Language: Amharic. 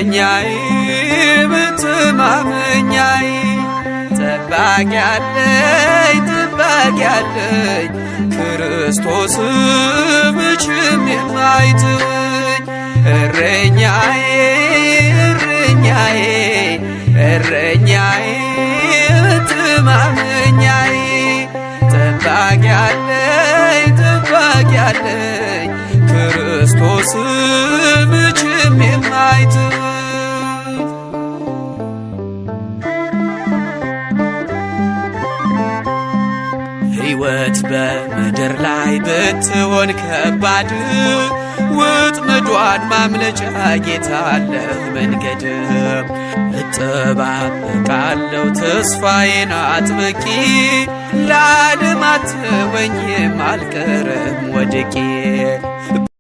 እረኛዬ መተማመኛዬ ጠባቂ አለኝ ክርስቶስ መቼም የማይተወኝ እረኛዬ መተማመኛዬ ጠባቂ አለኝ ክርስቶስ መቼም የማይተወኝ ሕይወት በምድር ላይ ብትሆን ከባድ ወጥመዷን ማምለጫ ጌታ አለህ መንገድ እጠባበቃለሁ ተስፋዬን አጥብቄ ለዓለም አትተወኝም አልቀርም ወድቄ